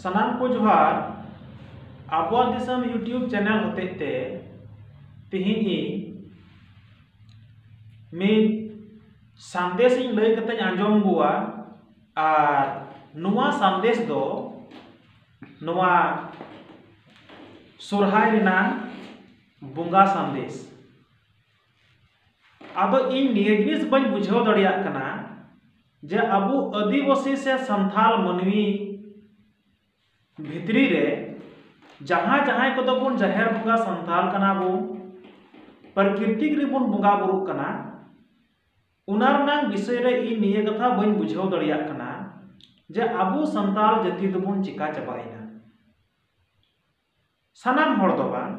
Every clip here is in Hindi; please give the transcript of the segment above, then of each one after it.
सनाम को जोहार आबुआ दिसम यूट्यूब चैनल होते तिहिनी मिद संदेश लई कते आंजम बुआ और नुआ संदेश दो नुआ सुरहाय रिना बुंगा संदेश आदो इन निये जिनिस बन बुझाव दड़िया कना जे अबु आदिवासी से संथाल मनवी भितरी रे जहाँ जहाँ को बुन जाहेर बुंगा संथाल कना बु प्रकृति रे बुन बुंगा बुरु कना उनार विषय रे इन निये कथा बन बुझाव दड़िया कना जे अबु संथाल जाति दबुन चिका चबाइना सनाम हर दो बांग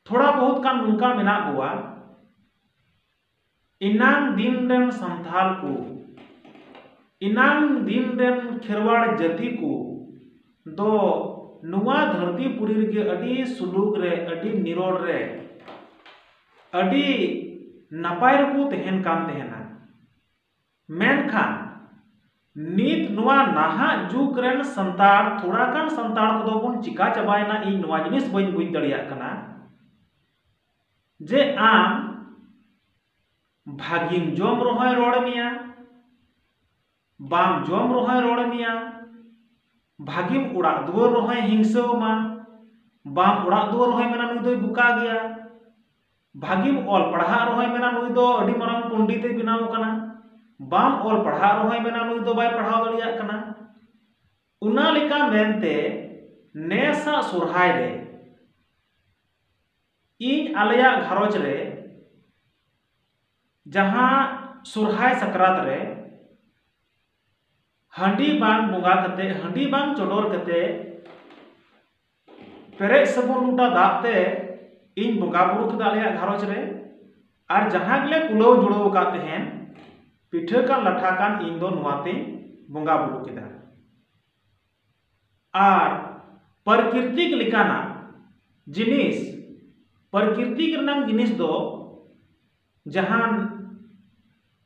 थोड़ा बहुत कान नुका मेना बुआ इनाम दिन रेन संथाल को इनाम दिन रेन खेरवाड़ जाति को दो नुआ धरती पुरी के अडी सुलूक रे अडी निरोड़ रे अडी नपाय रको तेहन कान तेहना मेनखान नीत नुआ नाहा जुग रेन संताड़ थोड़ा कान संताड़ को दो बुन चिका चबायना इन नुआ जिनिस बइन बुझ दड़िया कना जे आम भागिम जम रोहय रोड़ मिया बाम जम रोहय रोड़ मिया भागिम उड़ा दुआर रोहय हिंसा मा बाम उड़ा दुआर रोहय मेना नुई दो बुका गया भागिम ऑल पढ़ा रोहय मेना नुई दो अडी मारांग पंडित बनाव कना बाम ऑल पढ़ा रोहय मेना नुई दो बाय पढ़ाव दड़िया कना उना लेका मेनते नेसा सुरहाय रे इन आलया घरोज रे जहां सुरहाय सकरात रे हंडी बांग बुंगा कते हंडी बांग चोडोर कते पेरे सबुन लुटा दाते इन बुंगा बुरु के आलया घरोज रे और जहां गले कुलो जुड़ो का तेहन पिठा का लठा कान इन दो नुआते बुंगा बुरु केदा और प्रकृति के लिकाना जिनिस प्रकृति के नाम जिनिस दो जहां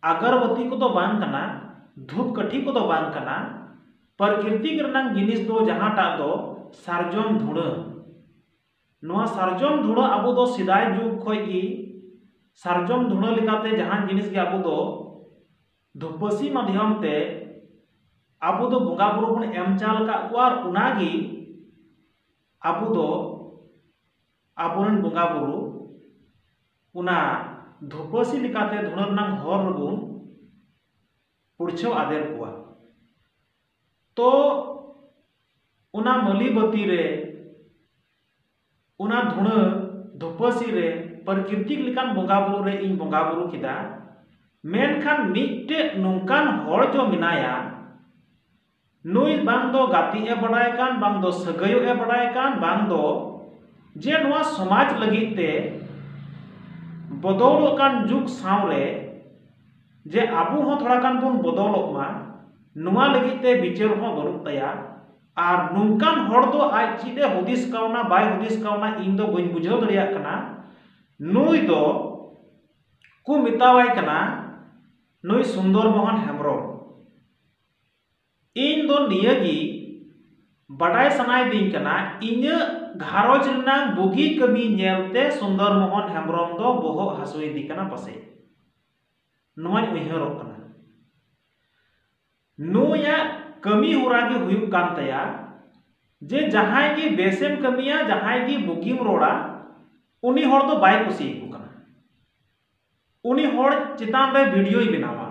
अगरबत्ती को तो बांग कना धूप कठी को तो बांग कना प्रकृति के नाम जिनिस दो जहां टा दो सारजम धुड़ा नुआ सारजम धुड़ा अबो दो सिदाय जुग खोय की सारजम धुड़ा लिकाते जहां जिनिस के अबो दो धुपसी माध्यम ते अबो दो बुंगा बुरु बन एम चाल का और उनागी अबो दो आबोरन बुंगा बुरु उना धुपसी लिकाते धुनर नाम हर रबुन पुरछो आदेर कुआ तो उना मली बती रे उना धुण धुपसी रे प्रकृति लिकान बुंगा बुरु रे इन बुंगा बुरु किदा मेनखान मिट्टे नोंकान हर जो मिनाया नुई बांग दो गाती ए बड़ाय कान बांग दो सगायो ए बड़ाय कान बांग दो जे नुआ समाज लगित ते बदौल कान जुग सावरे जे आबू हो थोड़ा कान बुन बदौलक मा नुआ लगित ते विचार हो बनुक तया और नुंकान हर दो आज चिदे हुदिस कावना बाय हुदिस कावना इन दो बइन बुझाव दड़िया कना नुई दो को मितावाय कना नुई सुंदर मोहन हेम्ब्रम इन दो नियगी बड़ाय सनाय दिन कना इन्य घारोज रना बुगी कमी नेलते सुंदर मोहन हेम्ब्रम दो बोहो हसुई दी कना पसे नुआ उयहरो कना नुया कमी हुरागी हुयुक कान तया जे जहां की बेसेम कमिया जहां की बुगिम रोड़ा उनी हर दो बाय कुसी को कना उनी हर चितान रे वीडियो ही बनावा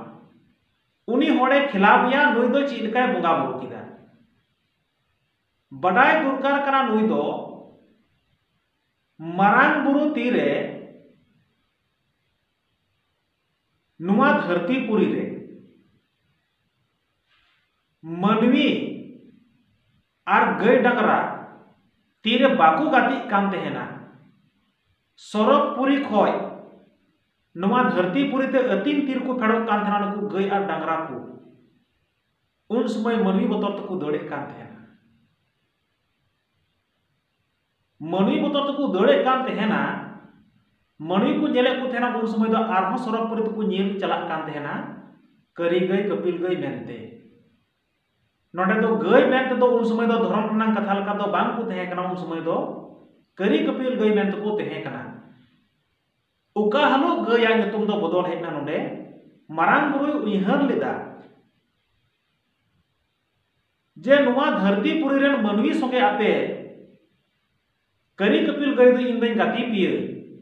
उनी हरे खिलाफिया नुई दो चिलकाय बुंगा बुरु किदा बड़ाय दुर्कार कना नुई दो मरांग बुरु तीरे नुआ धरती पुरी रे मनवी और गई डंगरा तीरे बाकू गाती कान तेहना सरक पुरी खोय नुआ धरती पुरी ते अतीन तीर को फेड़क कान तेहना नुकु गई और डंगरा को उन समय मनवी बतर तक दौड़े कान तेहना मनवी बतर तक दौड़े कान तेहना मनवी को जेले को तेहना उन समय दो आरहो सरक पुरी तक नील चला कान तेहना करी गई कपिल गई मेनते नोडे दो गई मेन तो उन समय दो धर्म रनang कथा लका दो बांग को तहे कना उन समय दो करी कपिल गई मेन तो को तहे कना उका हलो गया तुम दो बदल हेना नोडे मारांग बुरुई उइहर लेदा जे नुआ धरती पुरी रेन मनवी संगे आपे करी कपिल गई दो इन दिन गाती पिए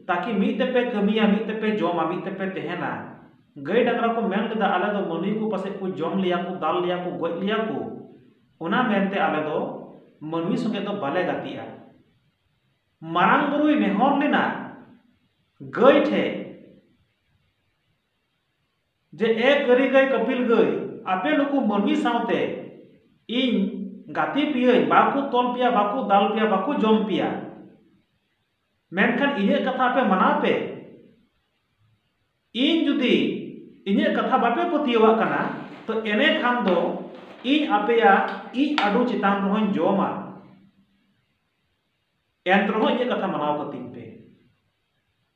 ताकि मीते पे कमिया मीते पे जोमा मीते पे तेहना गई डंगरा को मेन लेदा आले दो मनवी को पासे को जोम लिया को दाल लिया को गoj लिया को उना मेनते आले दो मनवी संगे दो बाले गातिया मारांग बुरुई नेहर लेना गई ठे जे एक करी गई कपिल गई आपे नुकु मनवी सावते इन गाती पिए बाकू तोल पिया बाकू दाल पिया बाकू जोम पिया मेनखान इने कथा पे मना पे इन जुदी इने कथा बापे पतियवा कना तो एने खान दो इन आपेया इन आडू चितान रहों जोमा एन रहों इने कथा मनाव कतिन पे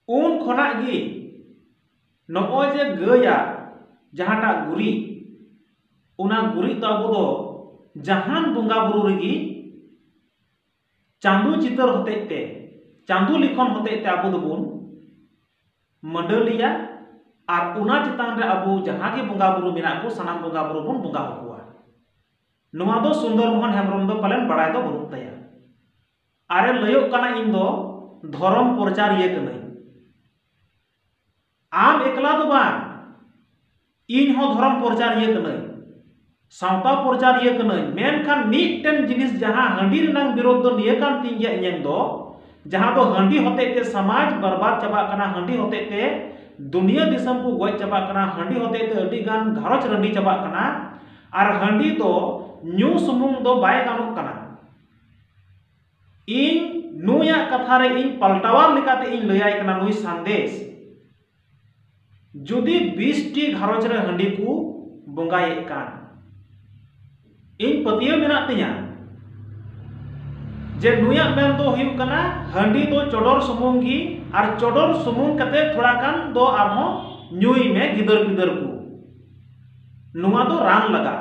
उन खोना गी नो जे गया जहाटा गुरी उना गुरी तो अब दो जहान बुंगा बुरु रगी चांदू चितर होते ते चांदू लिखन होते ते अब दोबुन मंडलिया और उना चितान रे अब जहां के बुंगा बुरु मेना को सनाम बुंगा बुरु बुन बुंगा हुआ नुआ दो सुंदर मोहन हेमरम दो पलन बड़ाय दो बनु तया आरे लयो कना इन दो धर्म प्रचार ये कने आम एकला दो बान इन हो धर्म प्रचार ये कने सावता प्रचार ये कने मेनखान मिटन जिनिस जहां हंडी रनang विरोध दो निये कान तिंगिया इᱧ दो जहां दो हंडी होते ते समाज बर्बाद चबा कना हंडी होते ते दुनिया दिसम को गoj चबा कना हंडी होते ते अडी गान घारोच रंडी चबा कना और हंडी दो न्यू सुमुंग दो बाय गानोक कना इन नुया कथा रे इन पलटावार लेकाते इन लयाय कना नुई संदेश जुदी 20 टी घारोच रे हंडी को बंगाये कान इन पतिया मेना तिया जे नुया मेन दो हुयु कना हंडी दो चोडोर सुमुंगी और चोडोर सुमुंग कते थोड़ा कान दो आरहो न्यूई में गिदर गिदर को नुआ दो रान लगा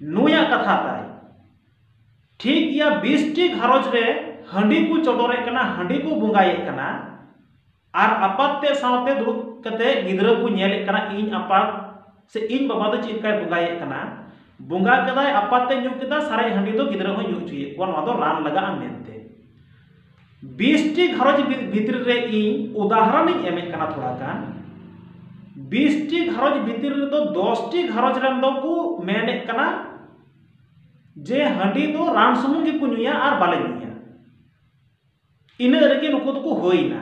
नुया कथा ताय ठीक या 20 टी घारोच रे हंडी को चोडोरे कना हंडी को बंगाये कना और आपाते सावते दुरुक कते गिदर को नेले कना इन आपात से इन बाबा दो चिकाय बंगाये कना बुंगा कदाय आपाते न्यू केदा सारे हंडी दो गिदर हो न्यू चुये कोन वादो रान लगा मेनते 20 टी घरोज भीतर रे इन उदाहरण इन एमे कना थोड़ा कान 20 टी घरोज भीतर रे दो 10 टी घरोज रन दो को मेने कना जे हंडी दो रान सुमुंग को न्यूया और बाले न्यूया इन रेगे नुको तो को होइना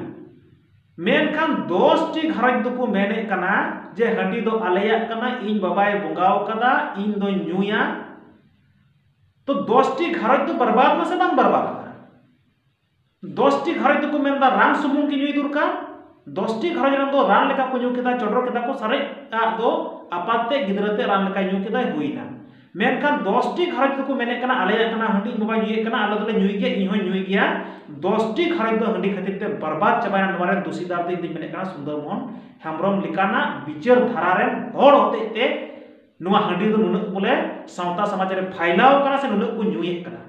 मेनखान 10 टी घरोज दो को मेने कना जे हंडी दो आलेया कना इन बाबाय बुंगाव कदा इन दो न्यूया तो 10 टी घरोज तो बर्बाद में से बांग बर्बाद ना 10 टी घरोज तो को मेनदा रान सुमुंग की न्यूई दुरका 10 टी घरोज रन दो रान लेका को न्यू केदा चोडरो केदा को सारे दो आपाते गिदरते रान लेका न्यू केदा हुइना मेनखान 10 टी घरोज तो को मेने कना आलेया कना हंडी बाबा न्यूई कना आलो दले न्यूई गया इन हो न्यूई गया 10 टी घरोज दो हंडी खातिर ते बर्बाद चबायना नवारे दोषीदार दे इन मेने कना सुंदर मोहन हेमरम लिकाना विचार धारा रे हर होते ते नुआ हंडी दो नुन बोले सावता समाज रे फाइलाव कना से नुन को न्यूई कना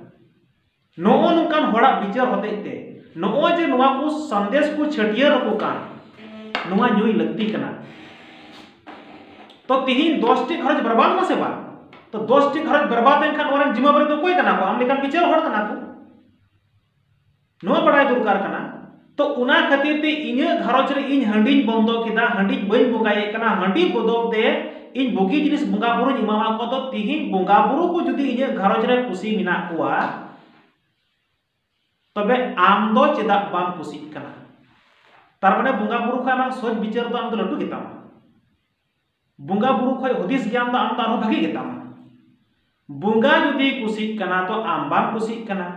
नो नुकान होड़ा विचार होते ते नो जे नुआ को संदेश को छटियर को कान नुआ न्यूई लगती कना तो तिहिन 10 टी घरोज बर्बाद ना से बा तो 10 टी घरोज बर्बाद एन खान वरन जिम्मेवारी तो कोई कना को हम लेकिन विचार होड़ कना को नुआ बड़ाय दरकार कना तो उना खातिर ते इने घरोज रे इन हंडी बंदो केदा हंडी बई बुगाये कना हंडी बदल दे इन बुगी जिनिस बुंगा बुरु इमामा को तो तिहिन बुंगा बुरु को जुदी इने घरोज रे खुशी मिना कुआ तबे आम दो चेदा बाम खुशी कना तार माने बुंगा बुरु खा आम सोच विचार तो आम दो लड्डू गेतामा बुंगा बुरु खय हदिस ज्ञान तो आम तारो भागी गेतामा बुंगा जुदी खुशी कना तो आम बाम खुशी कना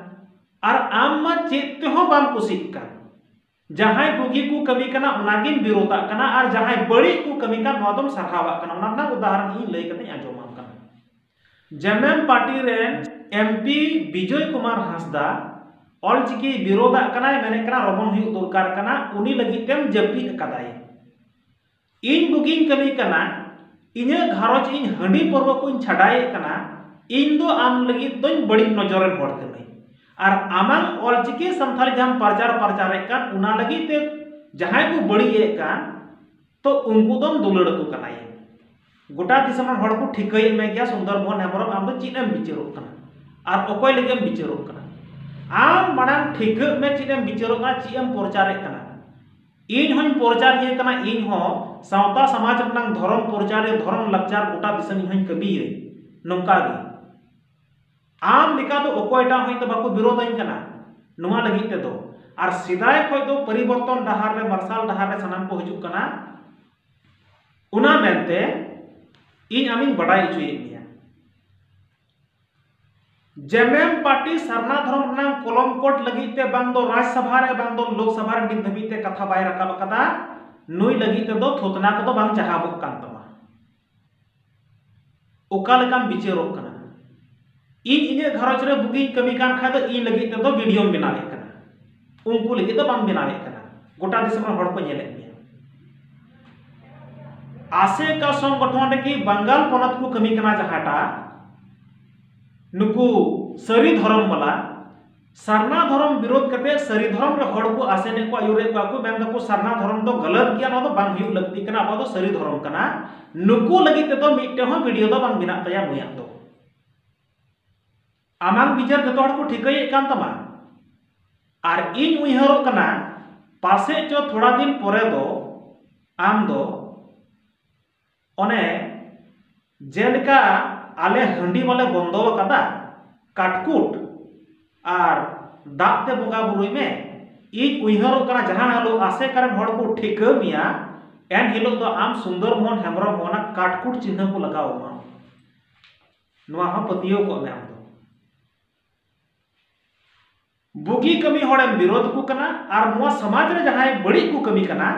और आम मा चेत हो बाम खुशी कना जहां बुगी को कमी कना उनागिन विरोधा कना और जहां बड़ी को कमी का नोदम सरहावा कना उना उदाहरण इन लई कते आजोमा कना जेएमएम पार्टी रे एमपी विजय कुमार हांसदा ऑलचिकी विरोधा कना मेने कना रबन हुई दरकार कना उनी लगी तेम जपी कदाय इन बुगिन कमी कना इने घारोज इन हंडी पर्व को इन छडाए कना इन दो आम लगी दो बड़ी नजर हड़ कनाई और आमांग ऑलचिकी संथाली जहां प्रचार कान उना लगी ते जहां को बड़ी कान तो उनको दम दुलड़ को कनाई गोटा दिसम हड़ को ठिकई में गया सुंदरबन हेमरम आम दो चीनेम बिचारोग कना और अकोय लगे बिचारोग कना आम मानम ठिक में चीनेम बिचारोग कना चीएम प्रचार कना इन हों प्रचार ये कना इन हो सावता समाज रनang धर्म प्रचार धर्म लक्चार गोटा दिसम हों कबी नौका गे आम लिका दो अकोयटा हों तो बाको विरोधन कना नुमा लगी ते दो और सिदाय खय दो परिवर्तन डहार रे मार्शल डहार रे सनाम को हिजुग कना उना मेनते इन आमिन बड़ाई चुये जेमेम पार्टी सरना धर्म रनang कलम कोट लगी ते बांग दो राज्यसभा रे बांग दो लोकसभा रे नित धबी ते कथा बाय रकाब कदा नुई लगी ते दो थोतना को दो बांग चाहाबक कान तमा ओका लेकाम बिचारोग कना इन इने घरज रे बुगी कमी कान खा दो इन लगी ते दो वीडियो बनावे कना उनको लगी दो बांग बनावे कना गोटा दिसम हड़ को नेले आसे का संगठन रे की बंगाल पनत को कमी कना जहाटा नुकु सरी धर्म वाला सरना धर्म विरोध करते सरी धर्म रे हड़ को आसे ने को आयुरे को मेन दको सरना धर्म तो गलत गया न तो बांग हिउ लगती कना अब तो सरी धर्म कना नुकु लगी ते तो मिटे हो वीडियो तो बांग बिना तया मुया तो आमांग विचार जतो हड़ को ठिकई कान तमा और इन उइहरो कना पासे जो थोड़ा दिन परे दो आम दो ओने जेलका आले हंडी वाले बंदो कदा काटकुट और दाते बोगा बुरुई में इन उइहरो कना जहां हलो आसे करन हड़ को ठिका मिया एन हिलो तो आम सुंदर मोहन हेमरम होना काटकुट चिन्ह को लगाओ मा नुआ हम पतियो को में आम दो बुगी कमी हड़े विरोध को कना और नुआ समाज रे जहां बड़ी को कमी कना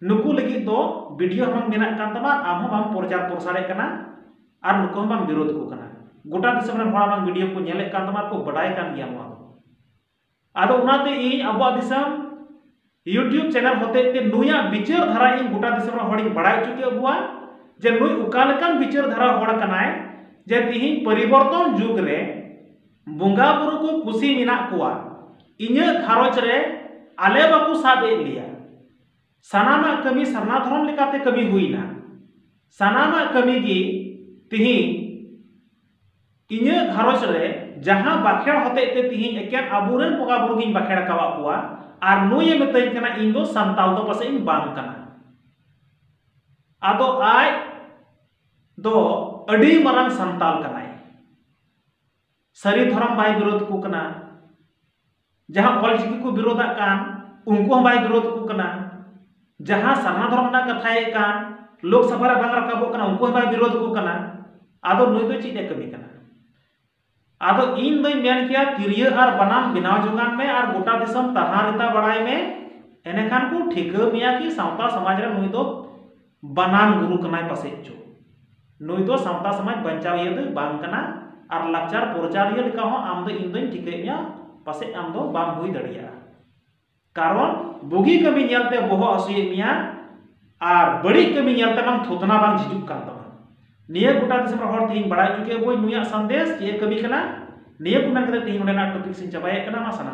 नुकु लगी दो वीडियो हम मेना कान तमा आम हम प्रचार प्रसार कना और नुकु हम विरोध को कना गोटा दिसम रे हड़ा बांग वीडियो को नेले कान तमा को बडाय कान गया नुआ आदो उनाते इन अबो दिसम यूट्यूब चैनल होते ते नुया विचार धारा इन गोटा दिसम रे हड़ी बडाय चुके अबुआ जे नुई उकालकान विचार धारा हड़ कनाय जे तिहिन परिवर्तन जुग रे बुंगा बुरु को खुशी मिना कोआ इने घारोच रे आले बाकू सादे लिया सानामा कमी सरना धर्म लेकाते कमी हुईना सानामा कमी गी तिहिन इने घारोच रे जहां बाखेड़ होते ते तिहिन एकेन आबुरेन बोगा बुरुगिन बाखेड़ कावा पुआ और नुये मेतई कना इन दो संताल दो पासे इन बांग कना आदो आय दो अडी मरंग संताल कनाय सरी धर्म बाय विरोध को कना जहां ऑलचिकी को विरोधा कान उनको बाय विरोध को कना जहां सरना धर्म ना कथाए कान लोकसभा रे बांग रकाबो कना उनको बाय विरोध को कना आदो नुई दो चीज कमी कना आदो इन दई मेन किया तिरिया और बनाम बिनाव जोगान में और गोटा दिसम तहा रिता बड़ाई में एने खान को ठिका मिया कि सावता समाज रे नुई दो बनान गुरु कनाय पासे चो नुई दो सावता समाज बंचाव ये दो बांग कना और लक्चार प्रचार ये लिखा हो आम दो इन दई ठिका मिया पासे आम दो बांग हुई दड़िया कारण बुगी कमी नेलते बोहो असुये मिया और बड़ी कमी नेलते बांग थोतना बांग झिजुक कान तमा निया गोटा दिसम रे हड़ तिहिन बड़ाय चुके बोय नुया संदेश ये कमी कना निया को मेन कते तिहिन ओडेना टॉपिक सिन चबाय कना मा सना